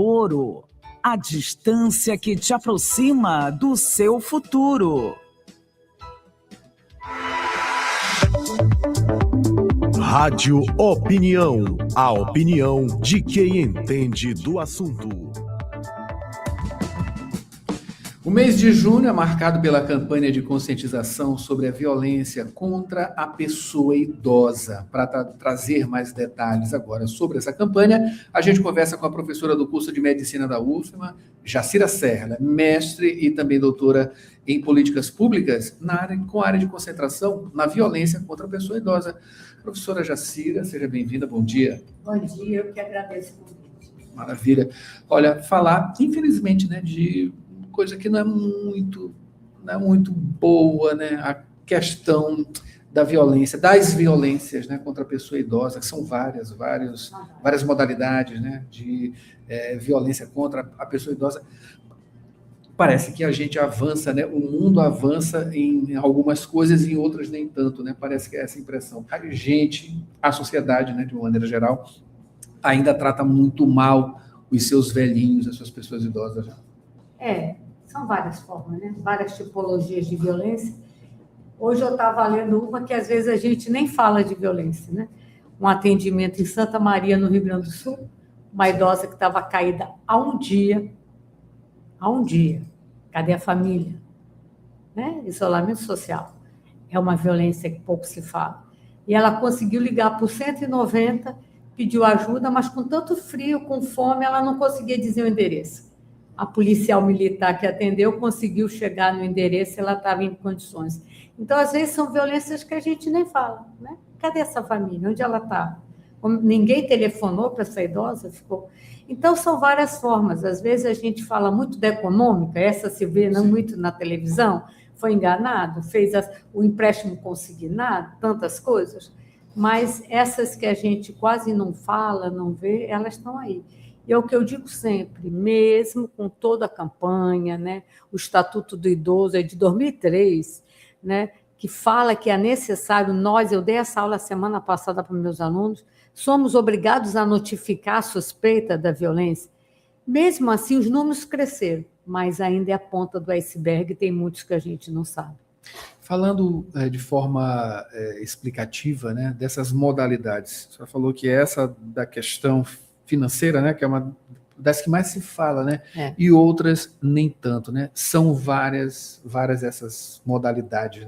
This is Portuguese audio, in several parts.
Ouro, a distância que te aproxima do seu futuro. Rádio Opinião, a opinião de quem entende do assunto. O mês de junho é marcado pela campanha de conscientização sobre a violência contra a pessoa idosa. Para trazer mais detalhes agora sobre essa campanha, a gente conversa com a professora do curso de Medicina da UFMA, Jacira Serra, mestre e também doutora em Políticas Públicas com área de concentração na violência contra a pessoa idosa. Professora Jacira, seja bem-vinda, bom dia. Bom dia, eu que agradeço o convite. Maravilha. Olha, falar, infelizmente, de coisa que não é muito boa, a questão da violência, das violências, contra a pessoa idosa, que são várias modalidades, de violência contra a pessoa idosa. Parece que a gente avança, o mundo avança em algumas coisas e em outras nem tanto, Parece que é essa impressão. A sociedade, de uma maneira geral, ainda trata muito mal os seus velhinhos, as suas pessoas idosas. São várias formas, várias tipologias de violência. Hoje eu estava lendo uma que às vezes a gente nem fala de violência, Um atendimento em Santa Maria, no Rio Grande do Sul, uma idosa que estava caída há um dia. Cadê a família? Isolamento social. É uma violência que pouco se fala. E ela conseguiu ligar para o 190, pediu ajuda, mas com tanto frio, com fome, ela não conseguia dizer o endereço. A policial militar que atendeu conseguiu chegar no endereço e ela estava em condições. Então, às vezes, são violências que a gente nem fala, Cadê essa família? Onde ela está? Ninguém telefonou para essa idosa? Então, são várias formas. Às vezes, a gente fala muito da econômica, essa se vê muito na televisão, foi enganado, fez o empréstimo consignado, tantas coisas, mas essas que a gente quase não fala, não vê, elas estão aí. E é o que eu digo sempre, mesmo com toda a campanha, o Estatuto do Idoso é de 2003, que fala que é necessário eu dei essa aula semana passada para meus alunos, somos obrigados a notificar a suspeita da violência. Mesmo assim, os números cresceram, mas ainda é a ponta do iceberg, tem muitos que a gente não sabe. Falando de forma explicativa, dessas modalidades, você falou que essa da questão financeira, que é uma das que mais se fala, e outras nem tanto, São várias essas modalidades,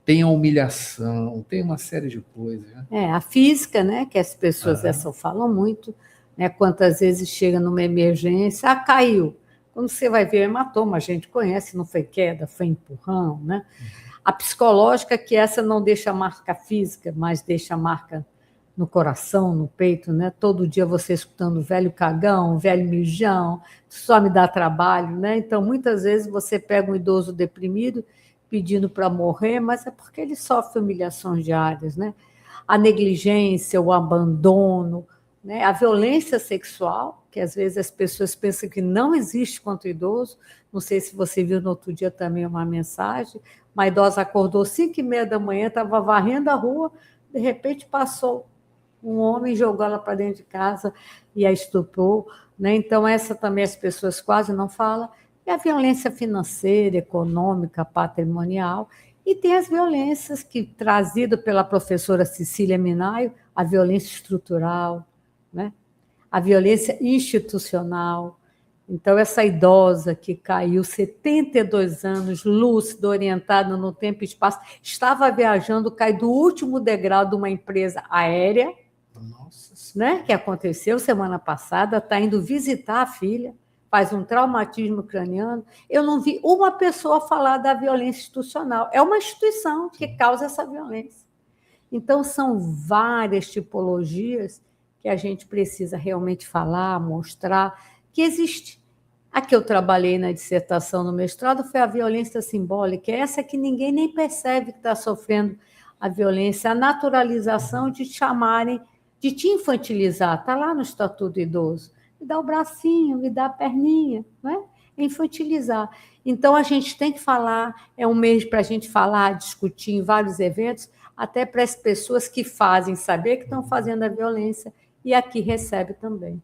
Tem a humilhação, tem uma série de coisas. A física, que as pessoas falam muito, quantas vezes chega numa emergência, caiu. Quando você vai ver hematoma, a gente conhece, não foi queda, foi empurrão, A psicológica, que essa não deixa marca física, mas deixa marca no coração, no peito, Todo dia você escutando velho cagão, velho mijão, só me dá trabalho, Então, muitas vezes você pega um idoso deprimido pedindo para morrer, mas é porque ele sofre humilhações diárias, A negligência, o abandono, a violência sexual, que às vezes as pessoas pensam que não existe contra o idoso. Não sei se você viu no outro dia também uma mensagem, uma idosa acordou 5h30 da manhã, estava varrendo a rua, de repente passou um homem, jogou ela para dentro de casa e a estuprou, Então, essa também as pessoas quase não falam. E a violência financeira, econômica, patrimonial, e tem as violências trazidas pela professora Cecília Minaio, a violência estrutural, a violência institucional. Então, essa idosa que caiu, 72 anos, lúcida, orientada no tempo e espaço, estava viajando, caiu do último degrau de uma empresa aérea, que aconteceu semana passada, está indo visitar a filha, faz um traumatismo craniano. Eu não vi uma pessoa falar da violência institucional. É uma instituição que causa essa violência. Então, são várias tipologias que a gente precisa realmente falar, mostrar que existe. A que eu trabalhei na dissertação no mestrado foi a violência simbólica, essa que ninguém nem percebe que está sofrendo a violência, a naturalização de chamarem, de te infantilizar, está lá no Estatuto do Idoso. Me dá o bracinho, me dá a perninha, infantilizar. Então, a gente tem que falar, é um mês para a gente falar, discutir em vários eventos, até para as pessoas que fazem saber que estão fazendo a violência e aqui recebe também.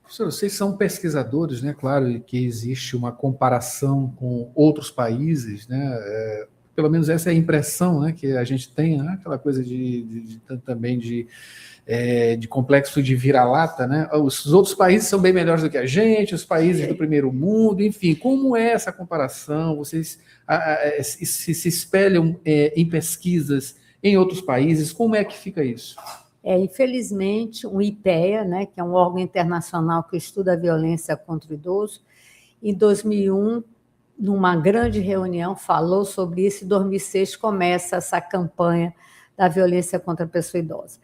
Professor, vocês são pesquisadores, né? Claro que existe uma comparação com outros países, né? Pelo menos essa é a impressão, né, que a gente tem, né? Aquela coisa também de complexo de vira-lata, né? Os outros países são bem melhores do que a gente, os países do primeiro mundo, enfim, como é essa comparação? Vocês se espelham em pesquisas em outros países? Como é que fica isso? Infelizmente, o IPEA, né, que é um órgão internacional que estuda a violência contra o idoso, em 2001, numa grande reunião, falou sobre isso, e em 2006 começa essa campanha da violência contra a pessoa idosa.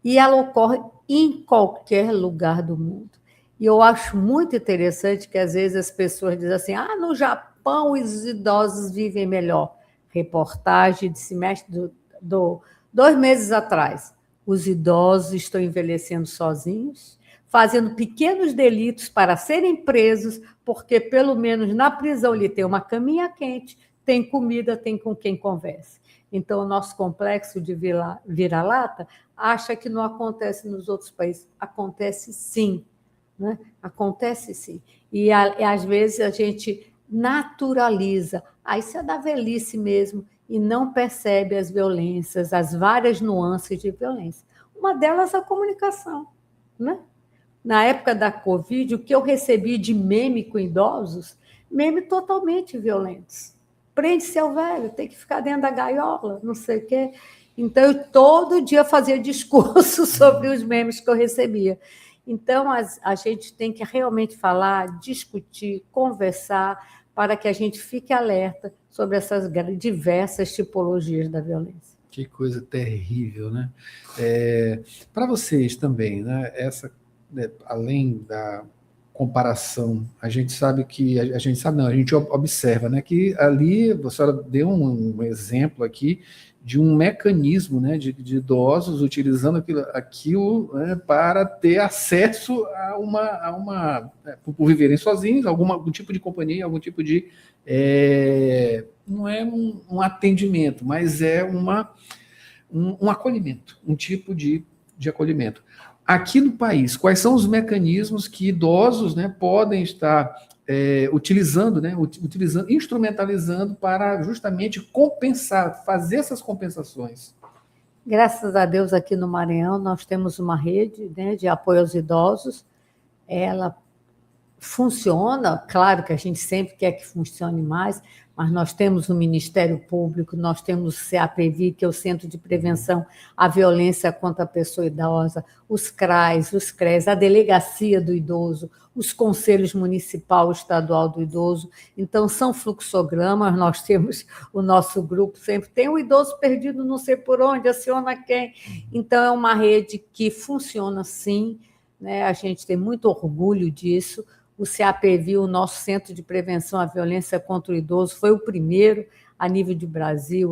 E ela ocorre em qualquer lugar do mundo. E eu acho muito interessante que, às vezes, as pessoas dizem assim, no Japão os idosos vivem melhor. Reportagem de semestre 2 meses atrás. Os idosos estão envelhecendo sozinhos, fazendo pequenos delitos para serem presos, porque, pelo menos na prisão, ele tem uma caminha quente, tem comida, tem com quem conversa. Então, o nosso complexo de vira-lata acha que não acontece nos outros países. Acontece sim, né? Acontece sim. E, às vezes, a gente naturaliza. Isso é da velhice mesmo, e não percebe as violências, as várias nuances de violência. Uma delas, a comunicação, né? Na época da Covid, o que eu recebi de meme com idosos, meme totalmente violentos. Prende seu velho, tem que ficar dentro da gaiola, não sei o quê. Então, eu todo dia fazia discurso sobre os memes que eu recebia. Então, a gente tem que realmente falar, discutir, conversar, para que a gente fique alerta sobre essas diversas tipologias da violência. Que coisa terrível, né? Para vocês também, né? Além da comparação, a gente observa, né, que ali a senhora deu um exemplo aqui de um mecanismo, né, de idosos utilizando aquilo né, para ter acesso por viverem sozinhos, algum tipo de companhia, algum tipo de não é um atendimento, mas é um acolhimento, um tipo de acolhimento. Aqui no país, quais são os mecanismos que idosos né, podem estar utilizando, instrumentalizando para justamente compensar, fazer essas compensações? Graças a Deus, aqui no Maranhão, nós temos uma rede, né, de apoio aos idosos. Ela funciona, claro que a gente sempre quer que funcione mais, mas nós temos o Ministério Público, nós temos o CAPV, que é o Centro de Prevenção à Violência contra a Pessoa Idosa, os CRAs, os CREs, a Delegacia do Idoso, os Conselhos Municipal e Estadual do Idoso. Então, são fluxogramas, nós temos o nosso grupo, sempre tem um idoso perdido não sei por onde, aciona quem. Então, é uma rede que funciona sim, né? A gente tem muito orgulho disso. O CAPV, o nosso Centro de Prevenção à Violência contra o Idoso, foi o primeiro a nível de Brasil.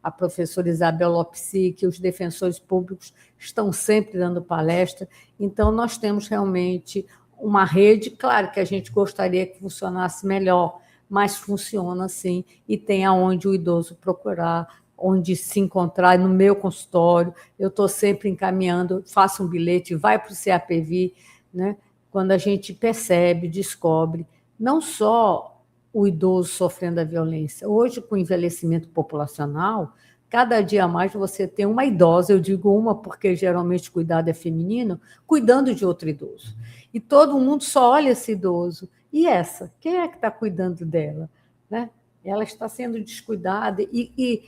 A professora Isabel Lopsic, os defensores públicos estão sempre dando palestra. Então, nós temos realmente uma rede, claro que a gente gostaria que funcionasse melhor, mas funciona sim, e tem aonde o idoso procurar, onde se encontrar. No meu consultório, eu estou sempre encaminhando, faço um bilhete, vai para o CAPV, né? Quando a gente percebe, descobre, não só o idoso sofrendo a violência. Hoje, com o envelhecimento populacional, cada dia mais você tem uma idosa, eu digo uma porque geralmente o cuidado é feminino, cuidando de outro idoso. E todo mundo só olha esse idoso. E essa? Quem é que está cuidando dela? Né? Ela está sendo descuidada e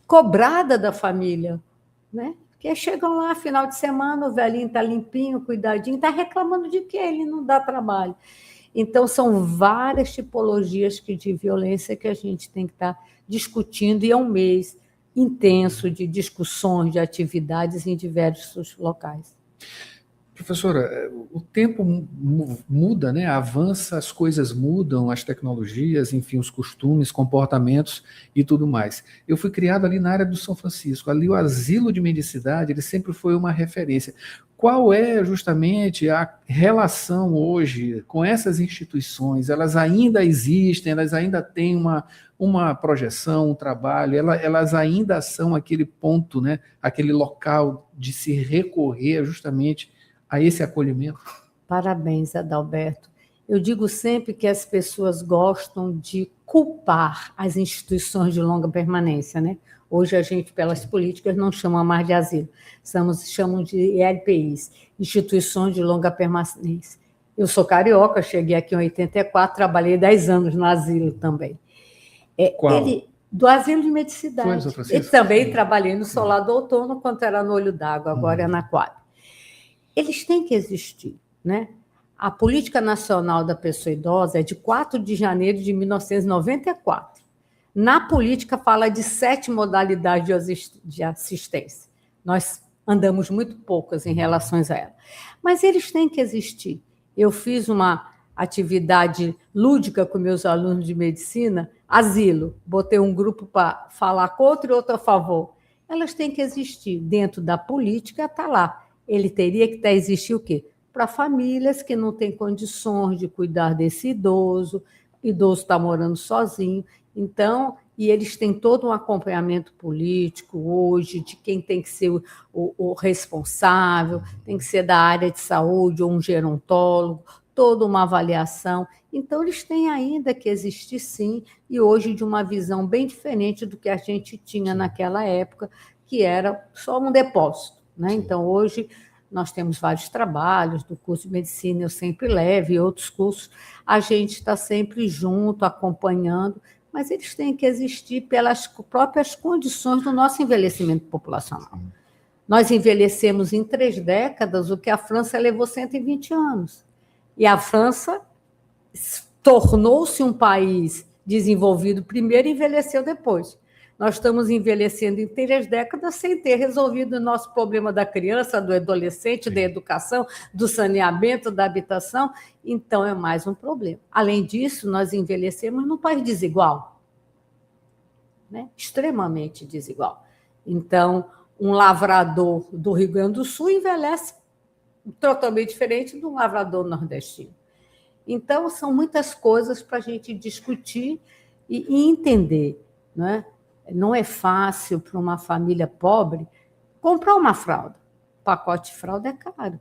cobrada da família, né? Porque chegam lá, final de semana, o velhinho está limpinho, cuidadinho, está reclamando de que ele não dá trabalho. Então, são várias tipologias de violência que a gente tem que estar discutindo, e é um mês intenso de discussões, de atividades em diversos locais. Professora, o tempo muda, né? Avança, as coisas mudam, as tecnologias, enfim, os costumes, comportamentos e tudo mais. Eu fui criado ali na área do São Francisco, ali o asilo de mendicidade, ele sempre foi uma referência. Qual é justamente a relação hoje com essas instituições? Elas ainda existem, elas ainda têm uma projeção, um trabalho, elas ainda são aquele ponto, né? Aquele local de se recorrer justamente a esse acolhimento? Parabéns, Adalberto. Eu digo sempre que as pessoas gostam de culpar as instituições de longa permanência, né? Hoje a gente, pelas políticas, não chama mais de asilo, chamam de ILPIs, instituições de longa permanência. Eu sou carioca, cheguei aqui em 84, trabalhei 10 anos no asilo também. Qual? Do asilo de medicidade. Foi, São Francisco? E também trabalhei no Solar do Outono, quando era no Olho d'Água, agora é na Coab. Eles têm que existir, né? A Política Nacional da Pessoa Idosa é de 4 de janeiro de 1994. Na política fala de 7 modalidades de assistência. Nós andamos muito poucas em relação a ela. Mas eles têm que existir. Eu fiz uma atividade lúdica com meus alunos de medicina, asilo, botei um grupo para falar contra e outro a favor. Elas têm que existir. Dentro da política está lá. Ele teria que existir o quê? Para famílias que não têm condições de cuidar desse idoso está morando sozinho. Então, e eles têm todo um acompanhamento político hoje, de quem tem que ser o responsável, tem que ser da área de saúde ou um gerontólogo, toda uma avaliação. Então, eles têm ainda que existir, sim, e hoje de uma visão bem diferente do que a gente tinha naquela época, que era só um depósito, né? Então, hoje nós temos vários trabalhos do curso de medicina, eu sempre levo, e outros cursos, a gente está sempre junto, acompanhando, mas eles têm que existir pelas próprias condições do nosso envelhecimento populacional. Nós envelhecemos em 3 décadas o que a França levou 120 anos. E a França tornou-se um país desenvolvido primeiro e envelheceu depois. Nós estamos envelhecendo em 3 décadas sem ter resolvido o nosso problema da criança, do adolescente, da educação, do saneamento, da habitação. Então, é mais um problema. Além disso, nós envelhecemos num país desigual, né? Extremamente desigual. Então, um lavrador do Rio Grande do Sul envelhece totalmente diferente de um lavrador nordestino. Então, são muitas coisas para a gente discutir e entender, né? Não é fácil para uma família pobre comprar uma fralda. O pacote de fralda é caro.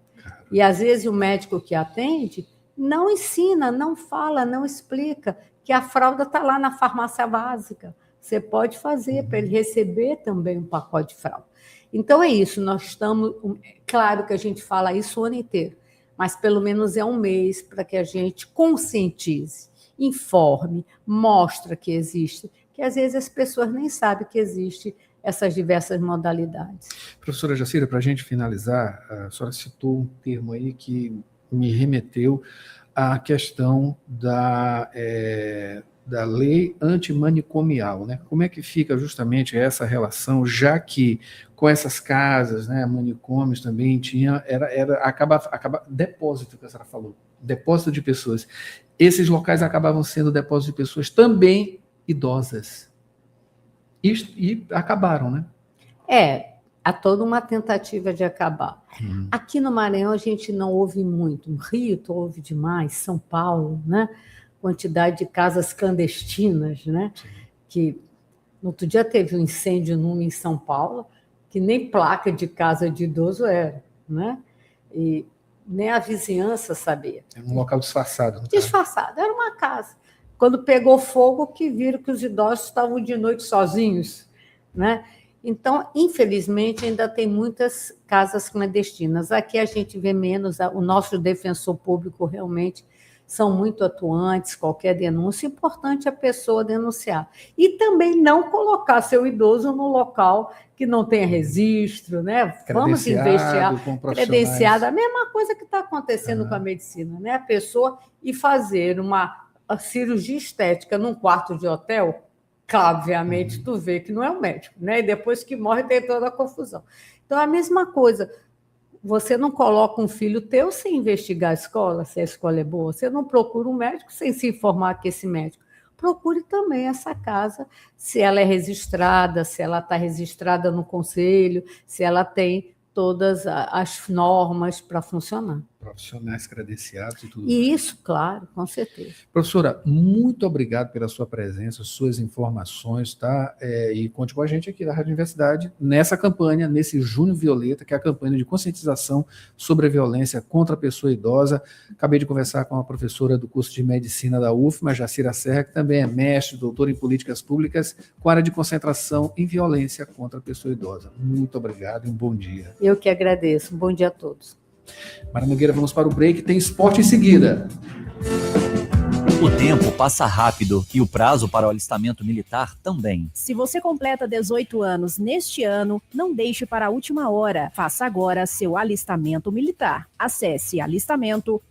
E, às vezes, o médico que atende não ensina, não fala, não explica que a fralda está lá na farmácia básica. Você pode fazer para ele receber também um pacote de fralda. Então, é isso. Nós estamos... Claro que a gente fala isso o ano inteiro, mas pelo menos é um mês para que a gente conscientize, informe, mostre que existe, que às vezes as pessoas nem sabem que existem essas diversas modalidades. Professora Jacira, para a gente finalizar, a senhora citou um termo aí que me remeteu à questão da lei antimanicomial, né? Como é que fica justamente essa relação, já que com essas casas, né, manicômios também tinha, acaba depósito, que a senhora falou, depósito de pessoas. Esses locais acabavam sendo depósito de pessoas também idosas. E acabaram, né? Há toda uma tentativa de acabar. Aqui no Maranhão a gente não ouve muito. No Rio tu ouve demais, São Paulo, né? Quantidade de casas clandestinas, né? Que no outro dia teve um incêndio em São Paulo, que nem placa de casa de idoso era, né? E nem a vizinhança sabia. É um local disfarçado. Disfarçado, era uma casa. Quando pegou fogo, que viram que os idosos estavam de noite sozinhos, né? Então, infelizmente, ainda tem muitas casas clandestinas. Aqui a gente vê menos, o nosso defensor público realmente são muito atuantes, qualquer denúncia, importante a pessoa denunciar. E também não colocar seu idoso no local que não tenha registro, né? Vamos investigar, credenciado, a mesma coisa que está acontecendo com a medicina, né? A pessoa ir fazer a cirurgia estética num quarto de hotel, claro, obviamente, tu vê que não é um médico, né? E depois que morre tem toda a confusão. Então, a mesma coisa, você não coloca um filho teu sem investigar a escola, se a escola é boa, você não procura um médico sem se informar que esse médico. Procure também essa casa, se ela é registrada, se ela está registrada no conselho, se ela tem todas as normas para funcionar. Profissionais credenciados e tudo. E isso, claro, com certeza. Professora, muito obrigado pela sua presença, suas informações, tá? E conte com a gente aqui da Rádio Universidade nessa campanha, nesse Junho Violeta, que é a campanha de conscientização sobre a violência contra a pessoa idosa. Acabei de conversar com a professora do curso de Medicina da UFMA, Jacira Serra, que também é mestre, doutora em Políticas Públicas, com área de concentração em violência contra a pessoa idosa. Muito obrigado e um bom dia. Eu que agradeço. Um bom dia a todos. Mara Nogueira, vamos para o break, tem esporte em seguida. O tempo passa rápido e o prazo para o alistamento militar também. Se você completa 18 anos neste ano, não deixe para a última hora. Faça agora seu alistamento militar. Acesse alistamento